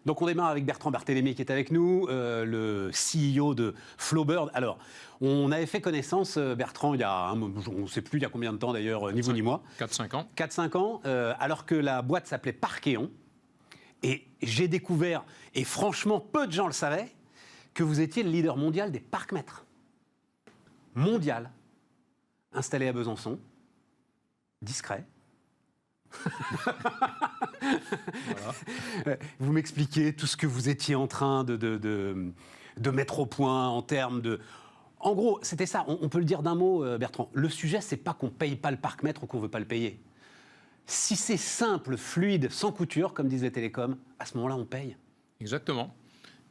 Donc on démarre avec Bertrand Barthélémy qui est avec nous, le CEO de Flowbird. Alors, on avait fait connaissance, Bertrand, il y a on ne sait plus il y a combien de temps d'ailleurs, ni vous ni moi. 4-5 ans. 4-5 ans, alors que la boîte s'appelait Parkeon. Et j'ai découvert, et franchement peu de gens le savaient, que vous étiez le leader mondial des parcs-mètres. Mondial. Installé à Besançon. Discret. Voilà. Vous m'expliquez tout ce que vous étiez en train de mettre au point en termes de... En gros, c'était ça, on peut le dire d'un mot, Bertrand. Le sujet, c'est pas qu'on paye pas le parc-mètre ou qu'on veut pas le payer. Si c'est simple, fluide, sans couture, comme disent les télécoms, à ce moment-là, on paye. Exactement.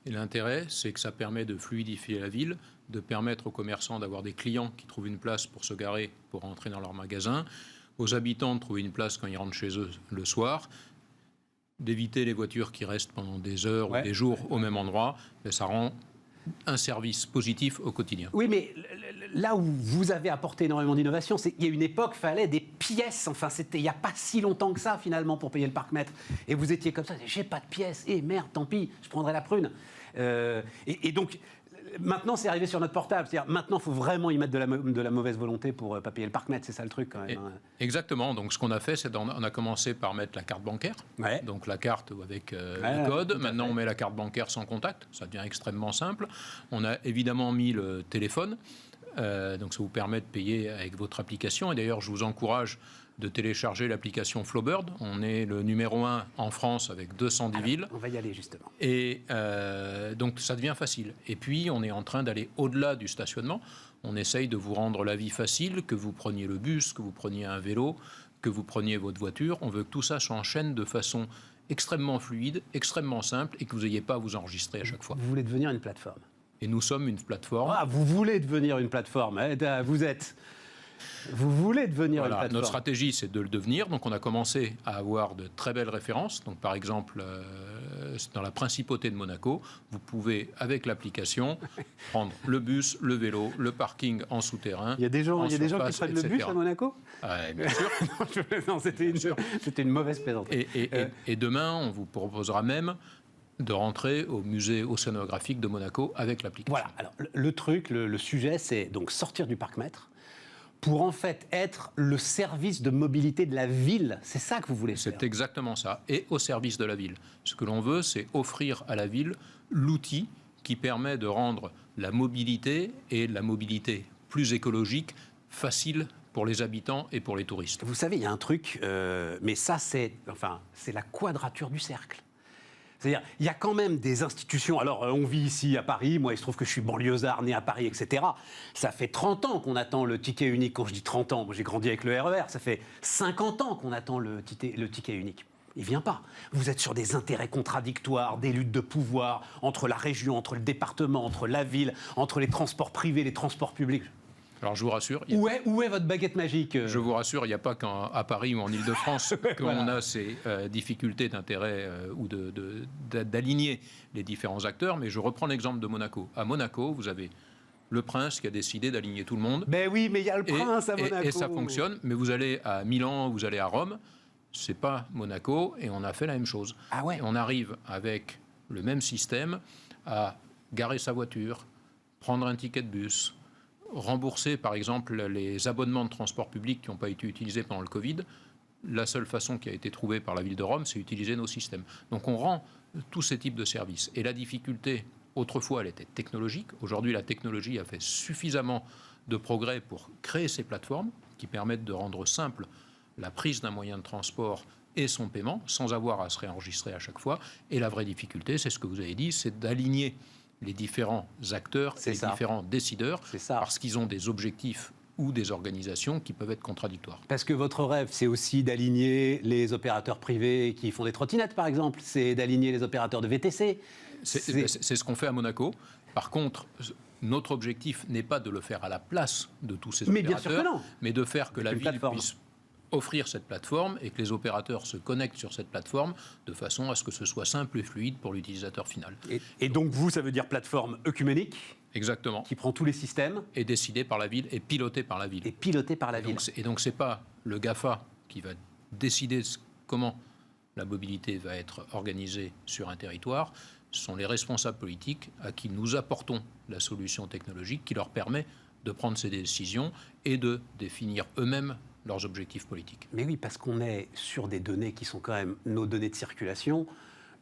Et l'intérêt, c'est que ça permet de fluidifier la ville, de permettre aux commerçants d'avoir des clients qui trouvent une place pour se garer, pour rentrer dans leur magasin, aux habitants de trouver une place quand ils rentrent chez eux le soir, d'éviter les voitures qui restent pendant des heures ou des jours au même endroit. Et ça rend un service positif au quotidien. Oui, mais là où vous avez apporté énormément d'innovation, c'est qu'il y a une époque, il fallait des pièces. Enfin, c'était il n'y a pas si longtemps que ça, finalement, pour payer le parc-mètre. Et vous étiez comme ça, j'ai pas de pièces. Eh merde, tant pis, je prendrai la prune. Et donc, maintenant, c'est arrivé sur notre portable. C'est-à-dire, maintenant, il faut vraiment y mettre de la mauvaise volonté pour ne pas payer le parc-mètre. C'est ça le truc, quand même. Exactement. Donc, ce qu'on a fait, c'est qu'on a commencé par mettre la carte bancaire. Ouais. Donc, la carte avec le code. Maintenant, on met la carte bancaire sans contact. Ça devient extrêmement simple. On a évidemment mis le téléphone. Donc, ça vous permet de payer avec votre application. Et d'ailleurs, je vous encourage de télécharger l'application Flowbird. On est le numéro 1 en France avec 210 villes. On va y aller, justement. Et donc, ça devient facile. Et puis, on est en train d'aller au-delà du stationnement. On essaye de vous rendre la vie facile, que vous preniez le bus, que vous preniez un vélo, que vous preniez votre voiture. On veut que tout ça s'enchaîne de façon extrêmement fluide, extrêmement simple, et que vous n'ayez pas à vous enregistrer à chaque fois. Vous voulez devenir une plateforme. Et nous sommes une plateforme. Ah, vous voulez devenir une plateforme. Vous voulez devenir une plateforme. Notre stratégie, c'est de le devenir. Donc, on a commencé à avoir de très belles références. Donc, par exemple, dans la principauté de Monaco, vous pouvez, avec l'application, prendre le bus, le vélo, le parking en souterrain. Il y a des gens qui prennent le bus à Monaco ? Bien sûr. Non, c'était une mauvaise plaisanterie. Et demain, on vous proposera même de rentrer au musée océanographique de Monaco avec l'application. Voilà. Alors, le sujet, c'est donc sortir du parc-mètre pour en fait être le service de mobilité de la ville. C'est ça que vous voulez faire. C'est exactement ça. Et au service de la ville. Ce que l'on veut, c'est offrir à la ville l'outil qui permet de rendre la mobilité et la mobilité plus écologique facile pour les habitants et pour les touristes. Vous savez, il y a un truc, mais ça, c'est la quadrature du cercle. C'est-à-dire, il y a quand même des institutions. Alors, on vit ici à Paris. Moi, il se trouve que je suis banlieusard, né à Paris, etc. Ça fait 30 ans qu'on attend le ticket unique. Quand je dis 30 ans, moi, j'ai grandi avec le RER. Ça fait 50 ans qu'on attend le ticket unique. Il ne vient pas. Vous êtes sur des intérêts contradictoires, des luttes de pouvoir entre la région, entre le département, entre la ville, entre les transports privés, les transports publics. Alors, je vous rassure. Où est votre baguette magique ? Je vous rassure, il n'y a pas qu'à Paris ou en Ile-de-France qu'on a ces difficultés d'intérêt ou d'aligner les différents acteurs. Mais je reprends l'exemple de Monaco. À Monaco, vous avez le prince qui a décidé d'aligner tout le monde. Ben oui, mais il y a le prince à Monaco. Et ça fonctionne. Mais vous allez à Milan, vous allez à Rome, c'est pas Monaco, et on a fait la même chose. Ah ouais. Et on arrive avec le même système à garer sa voiture, prendre un ticket de bus, rembourser, par exemple, les abonnements de transport public qui n'ont pas été utilisés pendant le Covid. La seule façon qui a été trouvée par la ville de Rome, c'est utiliser nos systèmes. Donc on rend tous ces types de services. Et la difficulté, autrefois, elle était technologique. Aujourd'hui, la technologie a fait suffisamment de progrès pour créer ces plateformes qui permettent de rendre simple la prise d'un moyen de transport et son paiement, sans avoir à se réenregistrer à chaque fois. Et la vraie difficulté, c'est ce que vous avez dit, c'est d'aligner les différents acteurs, les différents décideurs, parce qu'ils ont des objectifs ou des organisations qui peuvent être contradictoires. Parce que votre rêve, c'est aussi d'aligner les opérateurs privés qui font des trottinettes, par exemple. C'est d'aligner les opérateurs de VTC. C'est ce qu'on fait à Monaco. Par contre, notre objectif n'est pas de le faire à la place de tous ces opérateurs, bien sûr que non. Mais de faire que la ville puisse offrir cette plateforme et que les opérateurs se connectent sur cette plateforme de façon à ce que ce soit simple et fluide pour l'utilisateur final. Et donc vous, ça veut dire plateforme œcuménique ? Exactement. Qui prend tous les systèmes. Et décidée par la ville et pilotée par la ville. Et donc c'est pas le GAFA qui va décider comment la mobilité va être organisée sur un territoire, ce sont les responsables politiques à qui nous apportons la solution technologique qui leur permet de prendre ces décisions et de définir eux-mêmes leurs objectifs politiques. Mais oui, parce qu'on est sur des données qui sont quand même nos données de circulation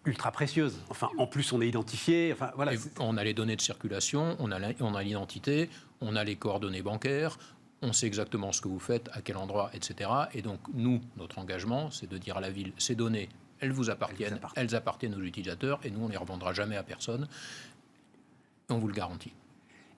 ultra précieuses. Enfin, en plus, on est identifié. Enfin, voilà. On a les données de circulation, on a l'identité, on a les coordonnées bancaires, on sait exactement ce que vous faites, à quel endroit, etc. Et donc, nous, notre engagement, c'est de dire à la ville, ces données, elles vous appartiennent, elles appartiennent aux utilisateurs, et nous, on ne les revendra jamais à personne. On vous le garantit.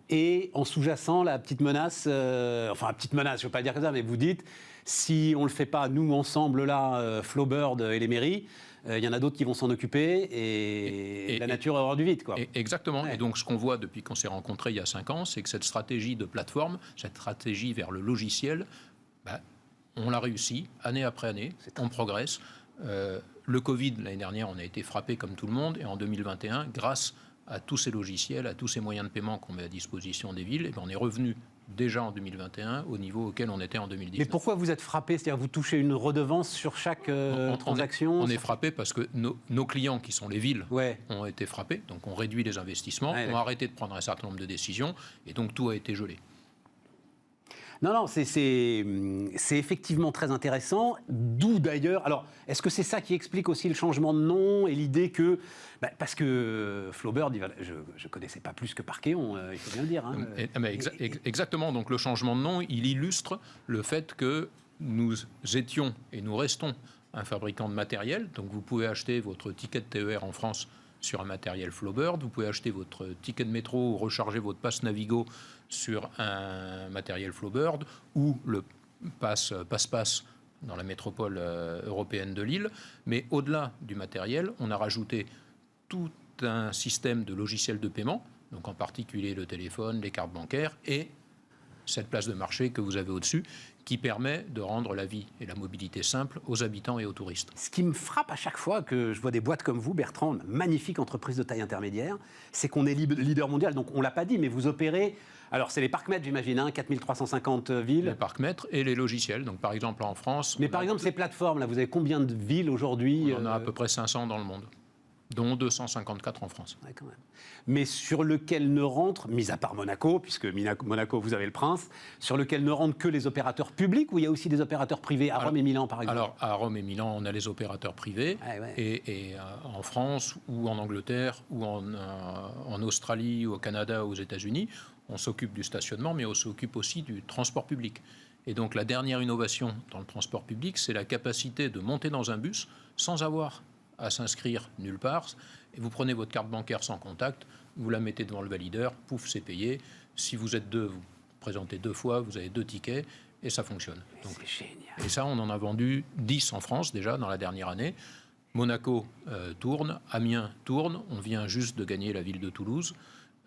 Et en sous-jacent, la petite menace, enfin la petite menace, je ne veux pas le dire comme ça, mais vous dites, si on ne le fait pas, nous ensemble, là, Flowbird et les mairies, il y en a d'autres qui vont s'en occuper et la nature aura du vide, quoi. Exactement. Ouais. Et donc, ce qu'on voit depuis qu'on s'est rencontrés il y a 5 ans, c'est que cette stratégie de plateforme, cette stratégie vers le logiciel, on l'a réussi, année après année, on progresse. Le Covid, l'année dernière, on a été frappé comme tout le monde, et en 2021, grâce à tous ces logiciels, à tous ces moyens de paiement qu'on met à disposition des villes, et on est revenu déjà en 2021 au niveau auquel on était en 2019. Mais pourquoi vous êtes frappé? C'est-à-dire vous touchez une redevance sur chaque transaction? On est frappé parce que nos clients, qui sont les villes, ont été frappés, donc on réduit les investissements, on a arrêté de prendre un certain nombre de décisions, et donc tout a été gelé. Non, c'est effectivement très intéressant, d'où d'ailleurs... Alors, est-ce que c'est ça qui explique aussi le changement de nom et l'idée que... parce que Flowbird, je ne connaissais pas plus que Parkeon, il faut bien le dire. Hein. Exactement, donc le changement de nom, il illustre le fait que nous étions et nous restons un fabricant de matériel. Donc vous pouvez acheter votre ticket de TER en France sur un matériel Flowbird, vous pouvez acheter votre ticket de métro ou recharger votre passe Navigo sur un matériel Flowbird ou le passe-passe dans la métropole européenne de Lille. Mais au-delà du matériel, on a rajouté tout un système de logiciels de paiement, donc en particulier le téléphone, les cartes bancaires et cette place de marché que vous avez au-dessus, qui permet de rendre la vie et la mobilité simple aux habitants et aux touristes. Ce qui me frappe à chaque fois que je vois des boîtes comme vous, Bertrand, une magnifique entreprise de taille intermédiaire, c'est qu'on est leader mondial. Donc on ne l'a pas dit, mais vous opérez... Alors c'est les parcs-mètres, j'imagine, 4350 villes. Les parcs-mètres et les logiciels. Donc par exemple en France... Mais par exemple ces plateformes, là, vous avez combien de villes aujourd'hui? On en a à peu près 500 dans le monde, dont 254 en France. Ouais, quand même. Mais sur lequel ne rentrent, mis à part Monaco, puisque Monaco, vous avez le Prince, sur lequel ne rentrent que les opérateurs publics, ou il y a aussi des opérateurs privés à Rome et Milan, par exemple? Alors, à Rome et Milan, on a les opérateurs privés, et en France, ou en Angleterre, ou en Australie, ou au Canada, ou aux États-Unis, on s'occupe du stationnement, mais on s'occupe aussi du transport public. Et donc, la dernière innovation dans le transport public, c'est la capacité de monter dans un bus sans avoir à s'inscrire nulle part, et vous prenez votre carte bancaire sans contact, vous la mettez devant le valideur, pouf, c'est payé. Si vous êtes deux, vous présentez 2 fois, vous avez 2 tickets, et ça fonctionne. C'est génial. Et ça, on en a vendu 10 en France déjà dans la dernière année. Monaco tourne, Amiens tourne, on vient juste de gagner la ville de Toulouse.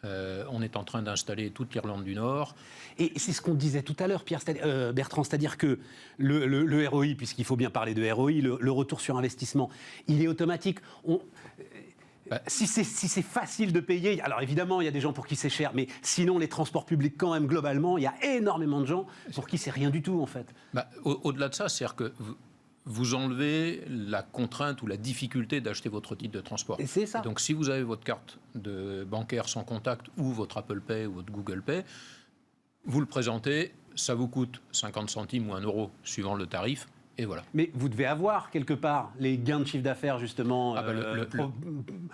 On est en train d'installer toute l'Irlande du Nord. Et c'est ce qu'on disait tout à l'heure, Bertrand, c'est-à-dire que le ROI, puisqu'il faut bien parler de ROI, le retour sur investissement, il est automatique. Si c'est facile de payer, alors évidemment, il y a des gens pour qui c'est cher, mais sinon, les transports publics, quand même, globalement, il y a énormément de gens pour qui c'est rien du tout, en fait. Au-delà de ça, c'est-à-dire que vous enlevez la contrainte ou la difficulté d'acheter votre titre de transport. Et c'est ça. Et donc, si vous avez votre carte de bancaire sans contact ou votre Apple Pay ou votre Google Pay, vous le présentez, ça vous coûte 50 centimes ou 1 euro suivant le tarif. Et voilà. Mais vous devez avoir quelque part les gains de chiffre d'affaires justement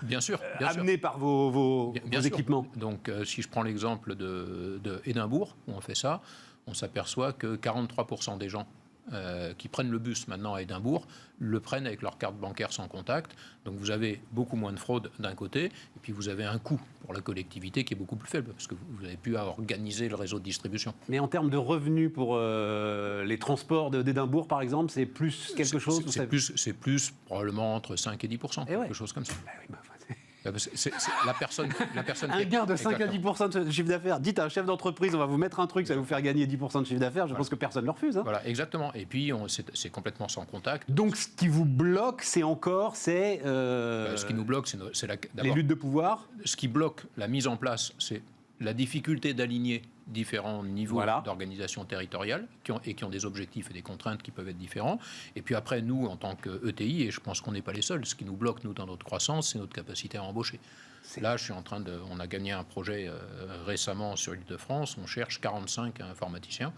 bien sûr, amenés par vos équipements. Donc si je prends l'exemple de Édimbourg, où on fait ça, on s'aperçoit que 43% des gens qui prennent le bus maintenant à Édimbourg le prennent avec leur carte bancaire sans contact. Donc vous avez beaucoup moins de fraude d'un côté, et puis vous avez un coût pour la collectivité qui est beaucoup plus faible, parce que vous avez pu organiser le réseau de distribution. Mais en termes de revenus pour les transports d'Édimbourg, par exemple, c'est plus quelque chose? C'est plus probablement entre 5 et 10%, quelque chose comme ça. La personne un gain de 5 à 10% de chiffre d'affaires. Dites à un chef d'entreprise, on va vous mettre un truc, ça va vous faire gagner 10% de chiffre d'affaires. Je pense que personne ne le refuse. Hein. Voilà, exactement. Et puis, c'est complètement sans contact. Donc, ce qui vous bloque, c'est ce qui nous bloque, c'est les luttes de pouvoir. Ce qui bloque la mise en place, c'est la difficulté d'aligner différents niveaux Voilà. d'organisation territoriale qui ont des objectifs et des contraintes qui peuvent être différents. Et puis après, nous, en tant qu'ETI, et je pense qu'on n'est pas les seuls, ce qui nous bloque, nous, dans notre croissance, c'est notre capacité à embaucher. Là, on a gagné un projet récemment sur l'Île-de-France, on cherche 45 informaticiens.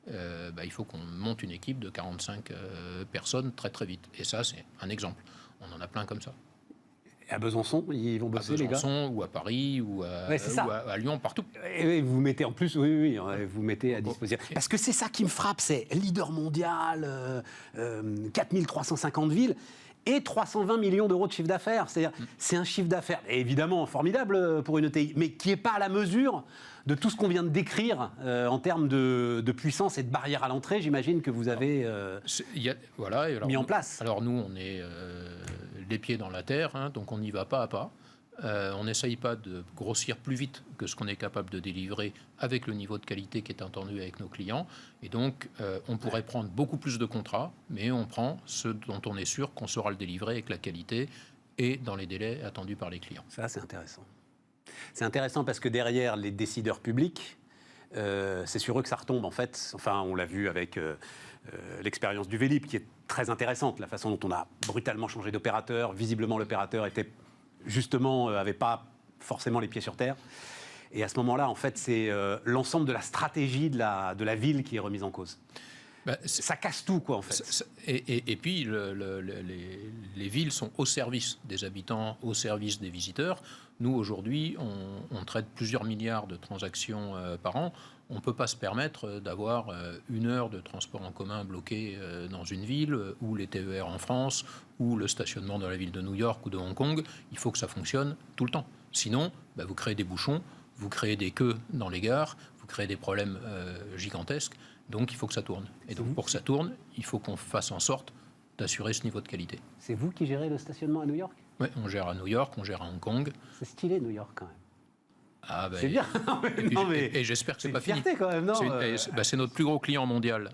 Il faut qu'on monte une équipe de 45 personnes très très vite. Et ça, c'est un exemple. On en a plein comme ça. À Besançon, ils vont bosser, les gars? À Besançon, ou à Paris, ou à Lyon, partout. Et vous mettez en plus, oui, vous mettez à disposition. Parce que c'est ça qui me frappe, c'est leader mondial, 4350 villes et 320 millions d'euros de chiffre d'affaires. C'est-à-dire, c'est un chiffre d'affaires, évidemment formidable pour une ETI, mais qui n'est pas à la mesure de tout ce qu'on vient de décrire en termes de puissance et de barrière à l'entrée. J'imagine que vous avez mis en place. Alors nous, on est les pieds dans la terre, hein, donc on y va pas à pas. On n'essaye pas de grossir plus vite que ce qu'on est capable de délivrer avec le niveau de qualité qui est attendu avec nos clients. Et donc, on pourrait prendre beaucoup plus de contrats, mais on prend ceux dont on est sûr qu'on saura le délivrer avec la qualité et dans les délais attendus par les clients. Ça, c'est intéressant. C'est intéressant parce que derrière les décideurs publics, c'est sur eux que ça retombe, en fait. Enfin, on l'a vu avec l'expérience du Vélib, qui est très intéressante, la façon dont on a brutalement changé d'opérateur. Visiblement, l'opérateur était justement, n'avait pas forcément les pieds sur terre. Et à ce moment-là, en fait, c'est l'ensemble de la stratégie de la ville qui est remise en cause. Ça casse tout, quoi, en fait. Et puis, les villes sont au service des habitants, au service des visiteurs. Nous, aujourd'hui, on traite plusieurs milliards de transactions par an. On ne peut pas se permettre d'avoir une heure de transport en commun bloqué dans une ville, ou les TER en France, ou le stationnement dans la ville de New York ou de Hong Kong. Il faut que ça fonctionne tout le temps. Sinon, vous créez des bouchons, vous créez des queues dans les gares, vous créez des problèmes gigantesques. Donc, il faut que ça tourne. Et donc, pour que ça tourne, il faut qu'on fasse en sorte d'assurer ce niveau de qualité. C'est vous qui gérez le stationnement à New York? Oui, on gère à New York, on gère à Hong Kong. C'est stylé, New York, quand même. C'est bien. Et j'espère que c'est pas fini. C'est une fierté, quand même, non? C'est notre plus gros client mondial.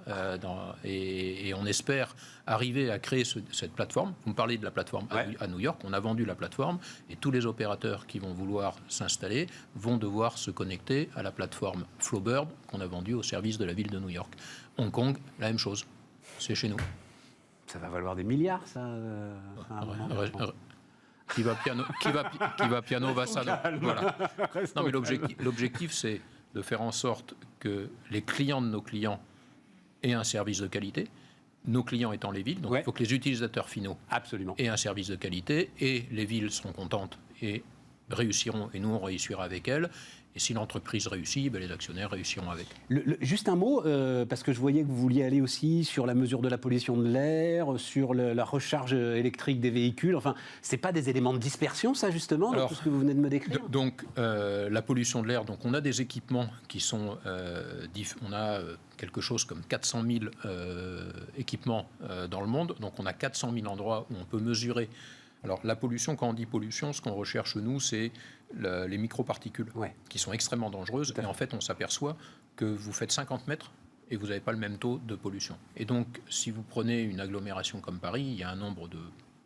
Et on espère arriver à créer cette plateforme. Vous me parlez de la plateforme à New York. On a vendu la plateforme. Et tous les opérateurs qui vont vouloir s'installer vont devoir se connecter à la plateforme Flowbird qu'on a vendue au service de la ville de New York. Hong Kong, la même chose. C'est chez nous. Ça va valoir des milliards, ça Qui va piano va sano. Voilà. Non, mais l'objectif, c'est de faire en sorte que les clients de nos clients aient un service de qualité. Nos clients étant les villes, donc il faut que les utilisateurs finaux aient un service de qualité, et les villes seront contentes et réussiront, et nous on réussira avec elles. Et si l'entreprise réussit, les actionnaires réussiront avec. Juste un mot, parce que je voyais que vous vouliez aller aussi sur la mesure de la pollution de l'air, sur la recharge électrique des véhicules. Enfin, c'est pas des éléments de dispersion, ça, justement, dans tout ce que vous venez de me décrire? Donc, la pollution de l'air, donc on a des équipements qui sont... on a quelque chose comme 400 000 équipements dans le monde. Donc, on a 400 000 endroits où on peut mesurer. Alors, la pollution, quand on dit pollution, ce qu'on recherche, nous, c'est les microparticules qui sont extrêmement dangereuses. Et en fait, on s'aperçoit que vous faites 50 mètres et vous n'avez pas le même taux de pollution. Et donc, si vous prenez une agglomération comme Paris, il y a un nombre de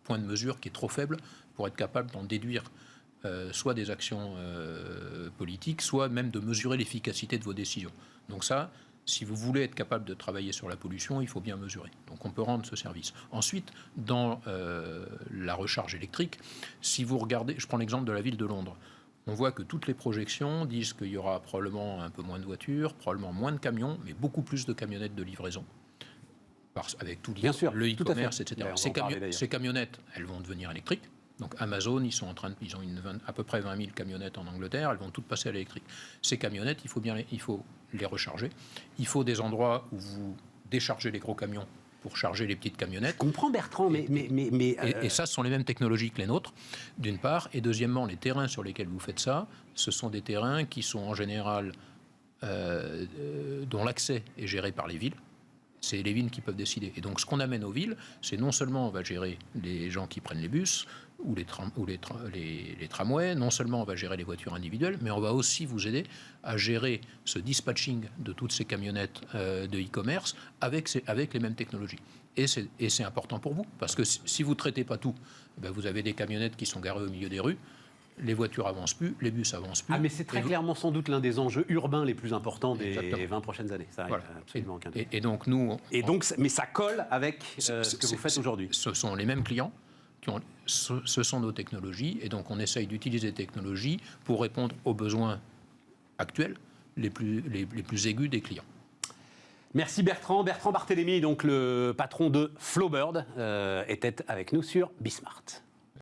points de mesure qui est trop faible pour être capable d'en déduire soit des actions politiques, soit même de mesurer l'efficacité de vos décisions. Donc ça, si vous voulez être capable de travailler sur la pollution, il faut bien mesurer. Donc on peut rendre ce service. Ensuite, dans la recharge électrique, si vous regardez, je prends l'exemple de la ville de Londres, on voit que toutes les projections disent qu'il y aura probablement un peu moins de voitures, probablement moins de camions, mais beaucoup plus de camionnettes de livraison. Avec tout le e-commerce, etc. Ces camionnettes, elles vont devenir électriques. Donc Amazon, ils ont à peu près 20 000 camionnettes en Angleterre, elles vont toutes passer à l'électrique. Ces camionnettes, il faut les recharger. Il faut des endroits où vous déchargez les gros camions pour charger les petites camionnettes. Je comprends, Bertrand, Et ça, ce sont les mêmes technologies que les nôtres, d'une part. Et deuxièmement, les terrains sur lesquels vous faites ça, ce sont des terrains qui sont en général dont l'accès est géré par les villes. C'est les villes qui peuvent décider. Et donc, ce qu'on amène aux villes, c'est non seulement on va gérer les gens qui prennent les bus ou les tramways, non seulement on va gérer les voitures individuelles, mais on va aussi vous aider à gérer ce dispatching de toutes ces camionnettes de e-commerce avec les mêmes technologies. Et c'est important pour vous, parce que si vous ne traitez pas tout, vous avez des camionnettes qui sont garées au milieu des rues. les voitures avancent plus, les bus avancent plus. Ah, mais c'est très clairement sans doute l'un des enjeux urbains les plus importants des Exactement. 20 prochaines années. Ça, Voilà. il y a absolument aucun doute. Et donc nous... Mais ça colle avec ce que vous faites aujourd'hui. Ce sont les mêmes clients, ce sont nos technologies, et donc on essaye d'utiliser les technologies pour répondre aux besoins actuels les plus aigus des clients. Merci Bertrand. Bertrand Barthélémy, donc le patron de Flowbird, était avec nous sur Bismart.